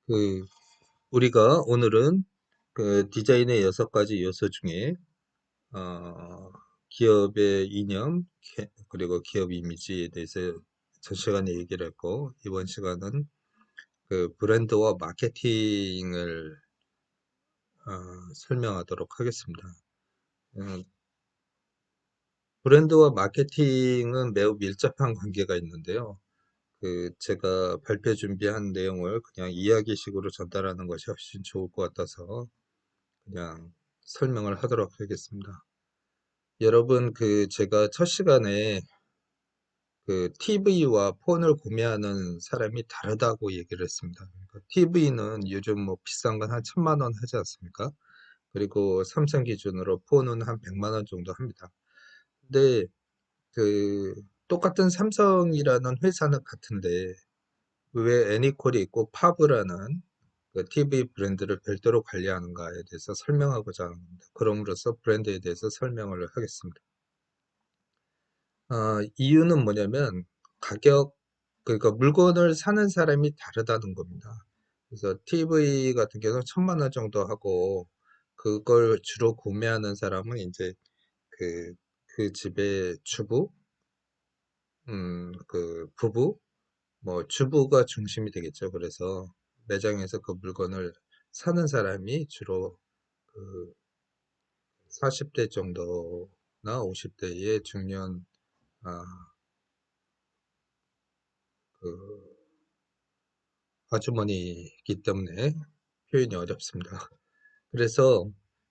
그 우리가 오늘은 그 디자인의 6가지 요소 중에 기업의 이념 그리고 기업 이미지에 대해서 전 시간에 얘기를 했고, 이번 시간은 그 브랜드와 마케팅을 설명하도록 하겠습니다. 어, 브랜드와 마케팅은 매우 밀접한 관계가 있는데요. 제가 발표 준비한 내용을 그냥 이야기식으로 전달하는 것이 훨씬 좋을 것 같아서 그냥 설명을 하도록 하겠습니다. 여러분, 제가 첫 시간에 TV와 폰을 구매하는 사람이 다르다고 얘기를 했습니다. 그러니까 TV는 요즘 뭐 비싼 건 한 1,000만 원 하지 않습니까? 그리고 삼성 기준으로 폰은 한 100만 원 정도 합니다. 근데 그 똑같은 삼성이라는 회사는 같은데 왜 애니콜이 있고 파브라는 그 TV 브랜드를 별도로 관리하는가에 대해서 설명하고자 합니다. 그럼으로써 브랜드에 대해서 설명을 하겠습니다. 이유는 뭐냐면 가격, 그러니까 물건을 사는 사람이 다르다는 겁니다. 그래서 TV 같은 경우는 1,000만 원 정도 하고 그걸 주로 구매하는 사람은 이제 그, 그 집의 주부, 부부, 뭐 주부가 중심이 되겠죠. 그래서 매장에서 그 물건을 사는 사람이 주로 그 40대 정도나 50대의 중년 아, 그 아주머니이기 때문에 표현이 어렵습니다. 그래서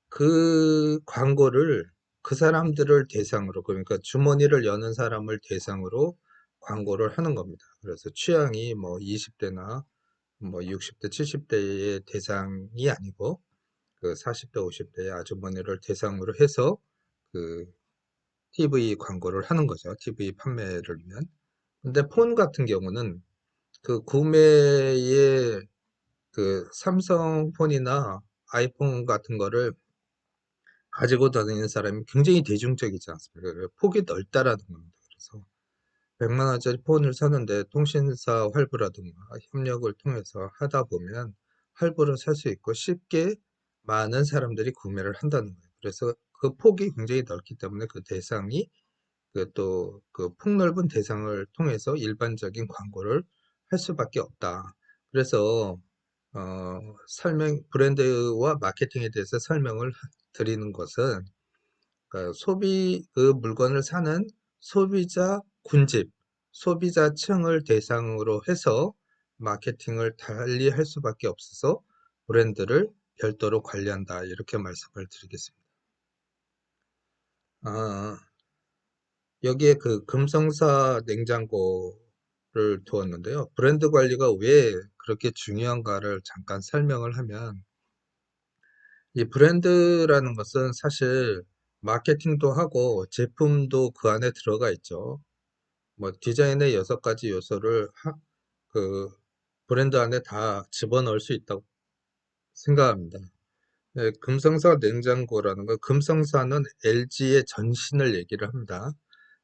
그 광고를 그 사람들을 대상으로, 그러니까 주머니를 여는 사람을 대상으로 광고를 하는 겁니다. 그래서 취향이 뭐 20대나 뭐 60대, 70대의 대상이 아니고 그 40대, 50대의 아주머니를 대상으로 해서 그 TV 광고를 하는 거죠. TV 판매를 위한. 근데 폰 같은 경우는 그 구매에 그 삼성폰이나 아이폰 같은 거를 가지고 다니는 사람이 굉장히 대중적이지 않습니까? 폭이 넓다라는 겁니다. 그래서 100만 원짜리 폰을 사는데 통신사 할부라든가 협력을 통해서 하다 보면 할부로 살 수 있고 쉽게 많은 사람들이 구매를 한다는 거예요. 그래서 그 폭이 굉장히 넓기 때문에 그 대상이 그 폭넓은 대상을 통해서 일반적인 광고를 할 수밖에 없다. 그래서 브랜드와 마케팅에 대해서 설명을 드리는 것은 그러니까 그 물건을 사는 소비자 군집, 소비자층을 대상으로 해서 마케팅을 달리 할 수밖에 없어서 브랜드를 별도로 관리한다. 이렇게 말씀을 드리겠습니다. 아, 여기에 그 금성사 냉장고를 두었는데요. 브랜드 관리가 왜 그렇게 중요한가를 잠깐 설명을 하면, 이 브랜드라는 것은 사실 마케팅도 하고 제품도 그 안에 들어가 있죠. 뭐 디자인의 6가지 요소를 그 브랜드 안에 다 집어넣을 수 있다고 생각합니다. 네, 금성사 냉장고라는 거, 금성사는 LG의 전신을 얘기를 합니다.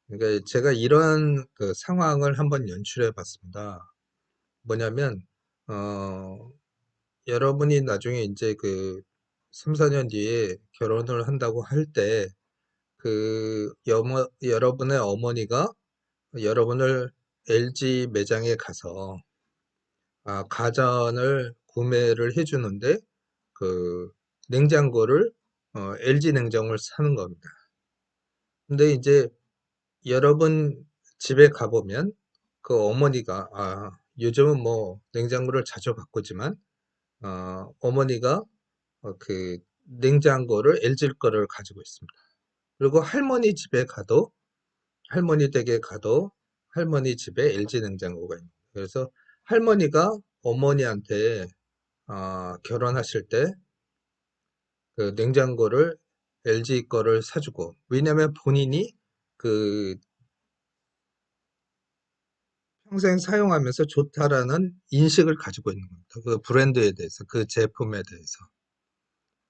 그러니까 제가 이런 그 상황을 한번 연출해 봤습니다. 뭐냐면, 어, 여러분이 나중에 이제 3, 4년 뒤에 결혼을 한다고 할 때, 여러분의 어머니가 여러분을 LG 매장에 가서, 가전을 구매를 해주는데, 그, 냉장고를, LG 냉장고를 사는 겁니다. 근데 이제 여러분 집에 가보면 그 어머니가 요즘은 뭐 냉장고를 자주 바꾸지만 어머니가 그 냉장고를 LG 거를 가지고 있습니다. 그리고 할머니 집에 가도 할머니 댁에 가도 할머니 집에 LG 냉장고가 있는 거예요. 그래서 할머니가 어머니한테 결혼하실 때 그 냉장고를 LG 거를 사주고, 왜냐면 본인이 그 평생 사용하면서 좋다라는 인식을 가지고 있는 겁니다. 그 브랜드에 대해서, 그 제품에 대해서.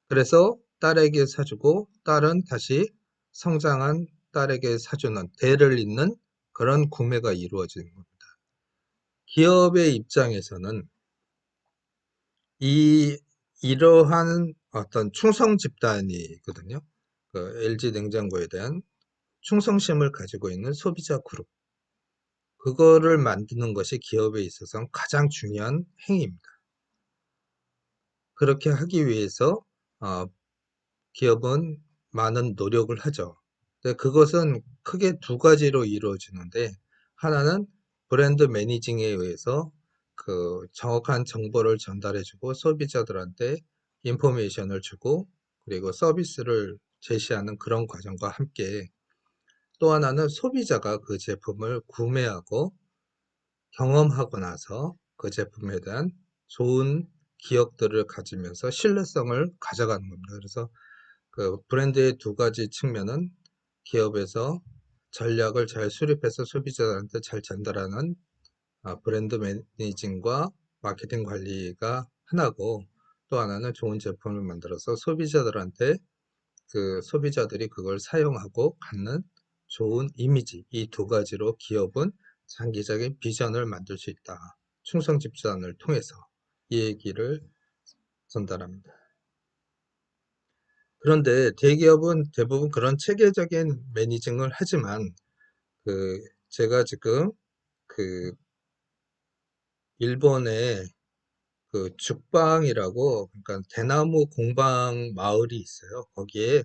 그래서 딸에게 사주고, 딸은 다시 성장한 딸에게 사주는 대를 잇는 그런 구매가 이루어지는 겁니다. 기업의 입장에서는 이 이러한 어떤 충성 집단이거든요. 그 LG 냉장고에 대한 충성심을 가지고 있는 소비자 그룹. 그거를 만드는 것이 기업에 있어서 가장 중요한 행위입니다. 그렇게 하기 위해서 어, 기업은 많은 노력을 하죠. 근데 그것은 크게 두 가지로 이루어지는데, 하나는 브랜드 매니징에 의해서 그 정확한 정보를 전달해주고 소비자들한테 인포메이션을 주고 그리고 서비스를 제시하는 그런 과정과 함께, 또 하나는 소비자가 그 제품을 구매하고 경험하고 나서 그 제품에 대한 좋은 기억들을 가지면서 신뢰성을 가져가는 겁니다. 그래서 그 브랜드의 두 가지 측면은 기업에서 전략을 잘 수립해서 소비자들한테 잘 전달하는 브랜드 매니징과 마케팅 관리가 하나고, 또 하나는 좋은 제품을 만들어서 소비자들한테 그 소비자들이 그걸 사용하고 갖는 좋은 이미지, 이 두 가지로 기업은 장기적인 비전을 만들 수 있다. 충성 집단을 통해서 이 얘기를 전달합니다. 그런데 대기업은 대부분 그런 체계적인 매니징을 하지만, 그 제가 지금 그 일본의 그 죽방이라고, 그러니까 대나무 공방 마을이 있어요. 거기에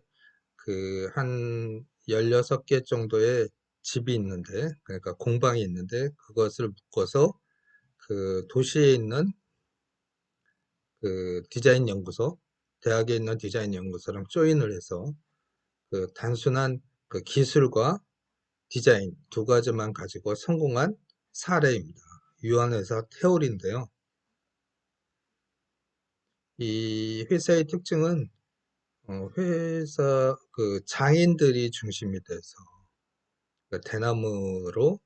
그 한 16개 정도의 집이 있는데, 그러니까 공방이 있는데, 그것을 묶어서 그 도시에 있는 그 디자인 연구소, 대학에 있는 디자인 연구소랑 조인을 해서 그 단순한 그 기술과 디자인 두 가지만 가지고 성공한 사례입니다. 유한회사 태올인데요. 이 회사의 특징은 회사 그 장인들이 중심이 돼서 그 대나무로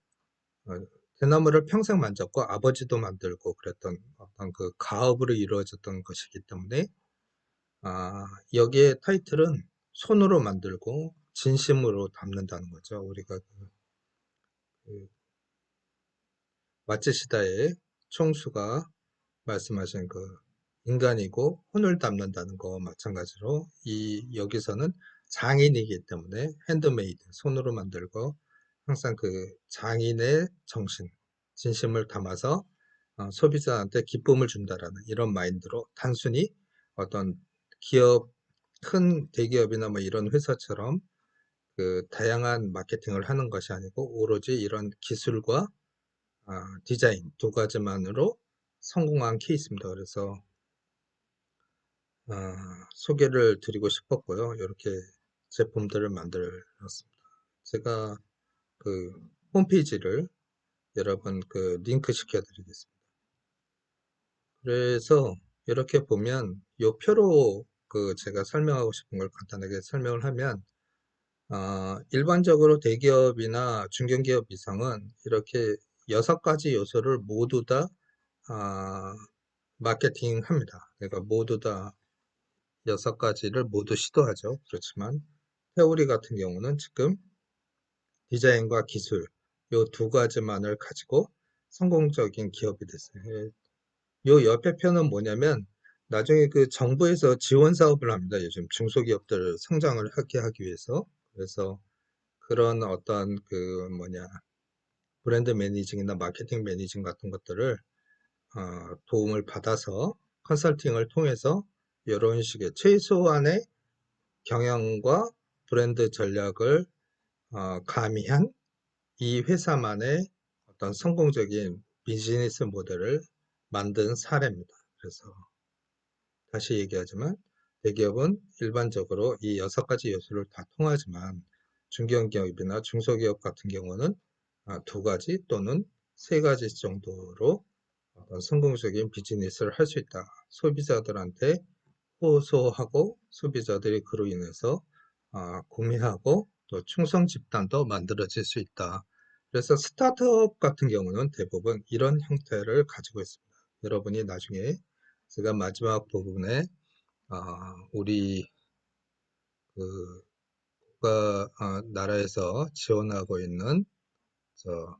어, 대나무를 평생 만졌고 아버지도 만들고 그랬던 어떤 그 가업으로 이루어졌던 것이기 때문에, 여기에 타이틀은 손으로 만들고 진심으로 담는다는 거죠. 우리가 그 마츠시다의 총수가 말씀하신 그 인간이고 혼을 담는다는 거와 마찬가지로 이 여기서는 장인이기 때문에 핸드메이드 손으로 만들고 항상 그 장인의 정신 진심을 담아서 소비자한테 기쁨을 준다라는 이런 마인드로, 단순히 어떤 기업 큰 대기업이나 뭐 이런 회사처럼 그 다양한 마케팅을 하는 것이 아니고 오로지 이런 기술과 디자인 두 가지만으로 성공한 케이스입니다. 그래서 소개를 드리고 싶었고요. 이렇게 제품들을 만들었습니다. 제가 그 홈페이지를 여러분 그 링크 시켜 드리겠습니다. 그래서 이렇게 보면 요 표로 그 제가 설명하고 싶은 걸 간단하게 설명을 하면, 일반적으로 대기업이나 중견기업 이상은 이렇게 6가지 요소를 모두 다 아, 마케팅합니다. 그러니까 모두 다 6가지를 모두 시도하죠. 그렇지만 회오리 같은 경우는 지금 디자인과 기술 요 두 가지만을 가지고 성공적인 기업이 됐어요. 요 옆에 표는 뭐냐면, 나중에 그 정부에서 지원 사업을 합니다. 요즘 중소기업들을 성장을 하게 하기 위해서. 그래서 그런 어떤 그 뭐냐 브랜드 매니징이나 마케팅 매니징 같은 것들을 도움을 받아서 컨설팅을 통해서 이런 식의 최소한의 경영과 브랜드 전략을 가미한 이 회사만의 어떤 성공적인 비즈니스 모델을 만든 사례입니다. 그래서 다시 얘기하지만 대기업은 일반적으로 이 6가지 요소를 다 통하지만 중견기업이나 중소기업 같은 경우는 두 가지 또는 세 가지 정도로 어떤 성공적인 비즈니스를 할 수 있다. 소비자들한테 호소하고 소비자들이 그로 인해서 구매하고 또 충성 집단도 만들어질 수 있다. 그래서 스타트업 같은 경우는 대부분 이런 형태를 가지고 있습니다. 여러분이 나중에 제가 마지막 부분에 우리 그 국가 나라에서 지원하고 있는 저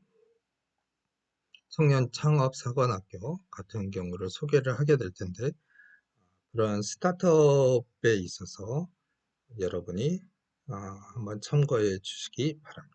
청년 창업 사관학교 같은 경우를 소개를 하게 될 텐데, 그런 스타트업에 있어서 여러분이 한번 참고해 주시기 바랍니다.